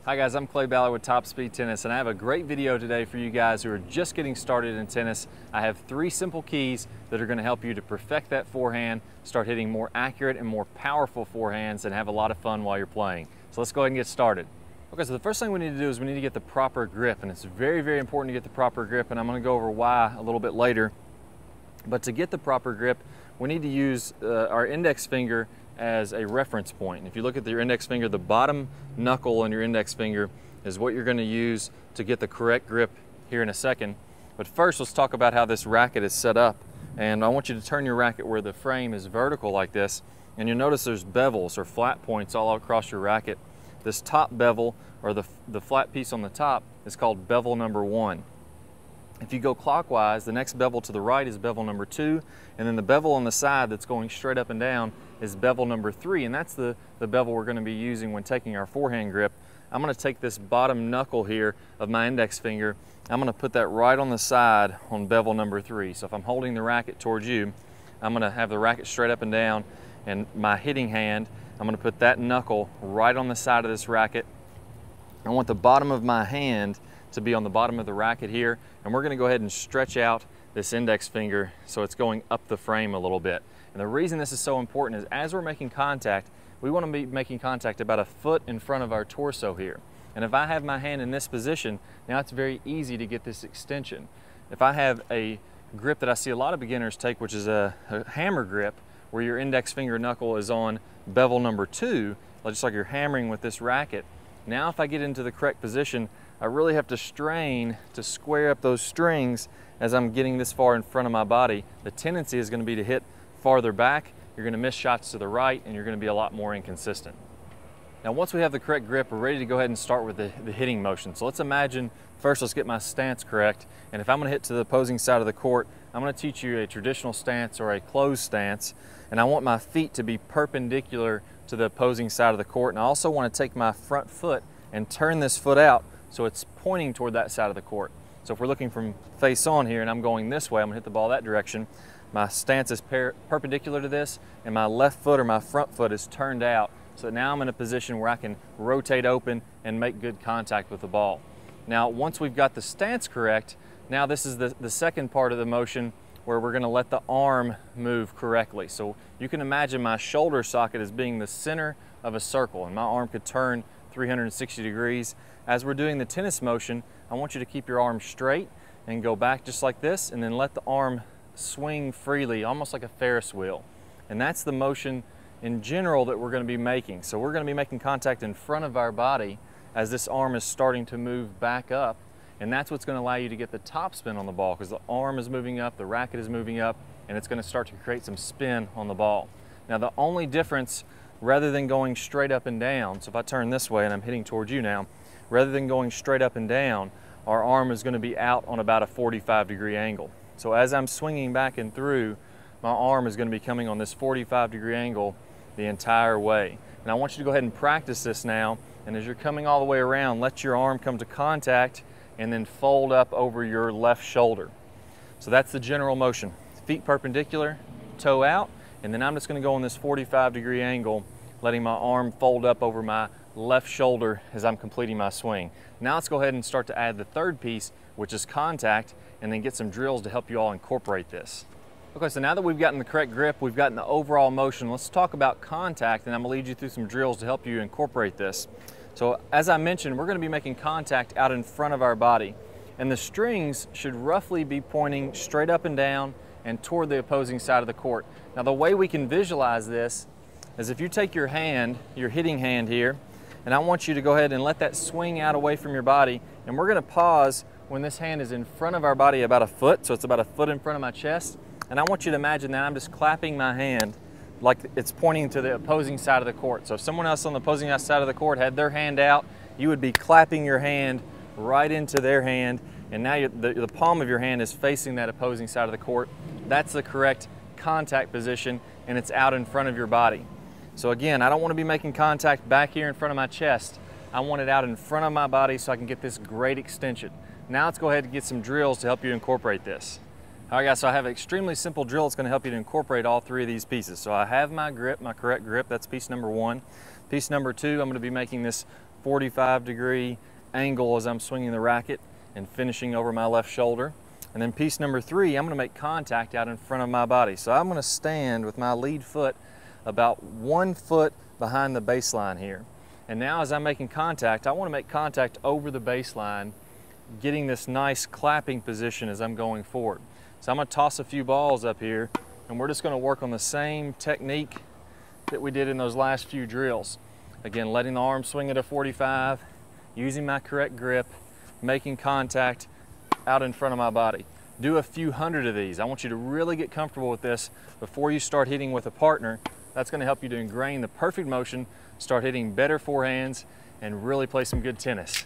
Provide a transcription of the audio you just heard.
Hi guys, I'm Clay Ballard with Top Speed Tennis, and I have a great video today for you guys who are just getting started in tennis. I have 3 simple keys that are going to help you to perfect that forehand, start hitting more accurate and more powerful forehands, and have a lot of fun while you're playing. So let's go ahead and get started. Okay, so the first thing we need to do is we need to get the proper grip, and it's very, very important to get the proper grip, and I'm going to go over why a little bit later. But to get the proper grip, we need to use our index finger as a reference point. And if you look at your index finger, the bottom knuckle on your index finger is what you're going to use to get the correct grip here in a second. But first, let's talk about how this racket is set up. And I want you to turn your racket where the frame is vertical like this, and you'll notice there's bevels or flat points all across your racket. This top bevel, or the flat piece on the top, is called bevel number 1. If you go clockwise, the next bevel to the right is bevel number 2, and then the bevel on the side that's going straight up and down is bevel number 3, and that's the bevel we're going to be using when taking our forehand grip. I'm going to take this bottom knuckle here of my index finger, I'm going to put that right on the side on bevel number 3. So if I'm holding the racket towards you, I'm going to have the racket straight up and down, and my hitting hand, I'm going to put that knuckle right on the side of this racket. I want the bottom of my hand to be on the bottom of the racket here, and we're going to go ahead and stretch out this index finger so it's going up the frame a little bit. And the reason this is so important is as we're making contact, we want to be making contact about a foot in front of our torso here. And if I have my hand in this position, now it's very easy to get this extension. If I have a grip that I see a lot of beginners take, which is a hammer grip, where your index finger knuckle is on bevel number 2, just like you're hammering with this racket, now if I get into the correct position, I really have to strain to square up those strings as I'm getting this far in front of my body. The tendency is going to be to hit farther back, you're going to miss shots to the right, and you're going to be a lot more inconsistent. Now once we have the correct grip, we're ready to go ahead and start with the hitting motion. So let's imagine, first let's get my stance correct, and if I'm going to hit to the opposing side of the court, I'm going to teach you a traditional stance or a closed stance, and I want my feet to be perpendicular to the opposing side of the court, and I also want to take my front foot and turn this foot out so it's pointing toward that side of the court. So if we're looking from face on here and I'm going this way, I'm going to hit the ball that direction. My stance is perpendicular to this, and my left foot or my front foot is turned out. So now I'm in a position where I can rotate open and make good contact with the ball. Now once we've got the stance correct, now this is the second part of the motion where we're going to let the arm move correctly. So you can imagine my shoulder socket as being the center of a circle, and my arm could turn 360 degrees. As we're doing the tennis motion, I want you to keep your arm straight and go back just like this, and then let the arm swing freely, almost like a Ferris wheel. And that's the motion in general that we're going to be making. So we're going to be making contact in front of our body as this arm is starting to move back up, and that's what's going to allow you to get the top spin on the ball, because the arm is moving up, the racket is moving up, and it's going to start to create some spin on the ball. Now the only difference, rather than going straight up and down, so if I turn this way and I'm hitting towards you now, rather than going straight up and down, our arm is going to be out on about a 45-degree angle. So as I'm swinging back and through, my arm is going to be coming on this 45-degree angle the entire way. And I want you to go ahead and practice this now, and as you're coming all the way around, let your arm come to contact and then fold up over your left shoulder. So that's the general motion. Feet perpendicular, toe out, and then I'm just going to go on this 45-degree angle, letting my arm fold up over my left shoulder as I'm completing my swing. Now let's go ahead and start to add the third piece, which is contact, and then get some drills to help you all incorporate this. Okay, so now that we've gotten the correct grip, we've gotten the overall motion, let's talk about contact, and I'm going to lead you through some drills to help you incorporate this. So as I mentioned, we're going to be making contact out in front of our body, and the strings should roughly be pointing straight up and down and toward the opposing side of the court. Now the way we can visualize this is if you take your hand, your hitting hand here, and I want you to go ahead and let that swing out away from your body, and we're going to pause when this hand is in front of our body about a foot, so it's about a foot in front of my chest, and I want you to imagine that I'm just clapping my hand like it's pointing to the opposing side of the court. So if someone else on the opposing side of the court had their hand out, you would be clapping your hand right into their hand, and now the palm of your hand is facing that opposing side of the court. That's the correct contact position, and it's out in front of your body. So again, I don't want to be making contact back here in front of my chest. I want it out in front of my body so I can get this great extension. Now let's go ahead and get some drills to help you incorporate this. All right guys, so I have an extremely simple drill that's going to help you to incorporate all 3 of these pieces. So I have my grip, my correct grip, that's piece number 1. Piece number 2, I'm going to be making this 45-degree angle as I'm swinging the racket and finishing over my left shoulder. And then piece number 3, I'm going to make contact out in front of my body. So I'm going to stand with my lead foot about 1 foot behind the baseline here. And now as I'm making contact, I want to make contact over the baseline, getting this nice clapping position as I'm going forward. So I'm going to toss a few balls up here, and we're just going to work on the same technique that we did in those last few drills. Again, letting the arm swing at a 45, using my correct grip, making contact out in front of my body. Do a few hundred of these. I want you to really get comfortable with this before you start hitting with a partner. That's going to help you to ingrain the perfect motion, start hitting better forehands, and really play some good tennis.